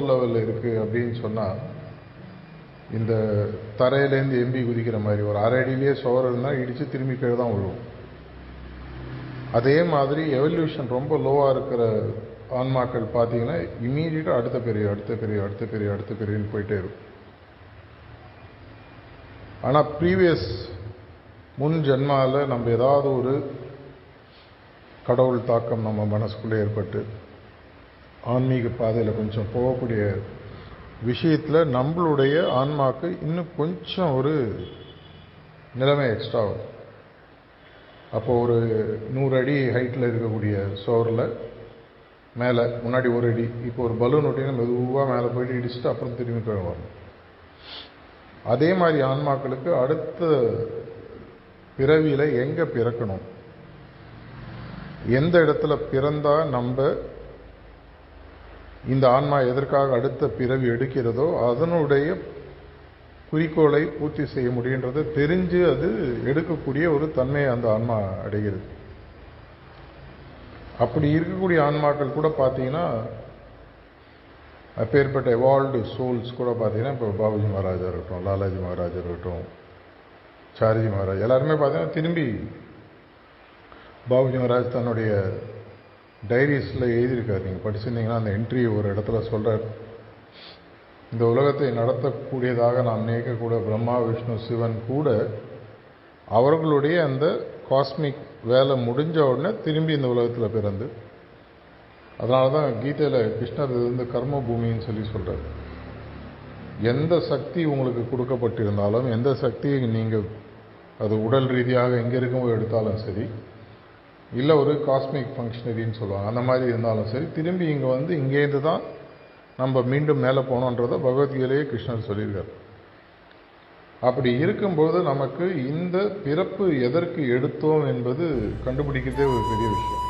லெவலில் இருக்குது அப்படின்னு சொன்னால், இந்த தரையிலேருந்து எம்பி குதிக்கிற மாதிரி ஒரு அரை அடியிலேயே சுவர் இருந்தால் இடித்து திரும்பி கீழே தான் விழுவும். அதே மாதிரி எவல்யூஷன் ரொம்ப லோவாக இருக்கிற ஆன்மாக்கள் பார்த்தீங்கன்னா இம்மீடியட்டாக அடுத்த பெரிய அடுத்த பெரிய அடுத்த பெரிய அடுத்த பெரியன்னு போயிட்டே இருக்கும். ஆனால் ப்ரீவியஸ் முன் ஜென்மாவில் நம்ம ஏதாவது ஒரு கடவுள் தாக்கம் நம்ம மனசுக்குள்ளே ஏற்பட்டு ஆன்மீக பாதையில் கொஞ்சம் போகக்கூடிய விஷயத்தில் நம்மளுடைய ஆன்மாக்கு இன்னும் கொஞ்சம் ஒரு நிலைமை எக்ஸ்ட்ரா ஆகும். அப்போ ஒரு 100 அடி ஹைட்டில் இருக்கக்கூடிய சோரில் மேலே முன்னாடி 1 அடி, இப்போ ஒரு பலூன் ஒட்டினா மெதுவாக மேலே போயிட்டு இடிச்சுட்டு அப்புறம் திரும்பி கீழே வரணும். அதே மாதிரி ஆன்மாக்களுக்கு அடுத்த பிறவியில் எங்கே பிறக்கணும், எந்த இடத்துல பிறந்தா நம்ம இந்த ஆன்மா எதற்காக அடுத்த பிறவி எடுக்கிறதோ அதனுடைய குறிக்கோளை பூர்த்தி செய்ய முடியுன்றதை தெரிஞ்சு அது எடுக்கக்கூடிய ஒரு தன்மையை அந்த ஆன்மா அடைகிறது. அப்படி இருக்கக்கூடிய ஆன்மாக்கள் கூட பார்த்தீங்கன்னா, அப்பேற்பட்ட எவால்வ்டு சோல்ஸ் கூட பார்த்தீங்கன்னா, இப்போ பாபுஜி மகாராஜா இருக்கட்டும், லாலாஜி மகாராஜா இருக்கட்டும், சாரிஜி மகாராஜ் எல்லாருமே பார்த்தீங்கன்னா திரும்பி பாபுஜி மகாராஜ் தன்னுடைய டைரிஸில் எழுதியிருக்காரு. நீங்கள் படிச்சிருந்தீங்கன்னா அந்த என்ட்ரி ஒரு இடத்துல சொல்கிறார், இந்த உலகத்தை நடத்தக்கூடியதாக நாம் நினைக்கக்கூட பிரம்மா விஷ்ணு சிவன் கூட அவர்களுடைய அந்த காஸ்மிக் வேலை முடிஞ்ச உடனே திரும்பி இந்த உலகத்தில் பிறந்து, அதனால தான் கீதையில் கிருஷ்ணர் இருந்து கர்ம பூமின்னு சொல்லி சொல்கிறார். எந்த சக்தி உங்களுக்கு கொடுக்கப்பட்டிருந்தாலும், எந்த சக்தியை நீங்கள் அது உடல் ரீதியாக எங்கே இருக்கும்போது எடுத்தாலும் சரி, இல்லை ஒரு காஸ்மிக் ஃபங்க்ஷனரின்னு சொல்லுவாங்க, அந்த மாதிரி இருந்தாலும் சரி, திரும்பி இங்கே வந்து இங்கேருந்து தான் நம்ம மீண்டும் மேலே போகணுன்றதை பகவத்கீதையிலேயே கிருஷ்ணர் சொல்லியிருக்கார். அப்படி இருக்கும்போது நமக்கு இந்த பிறப்பு எதற்கு எடுத்தோம் என்பது கண்டுபிடிக்கிறதே ஒரு பெரிய விஷயம்.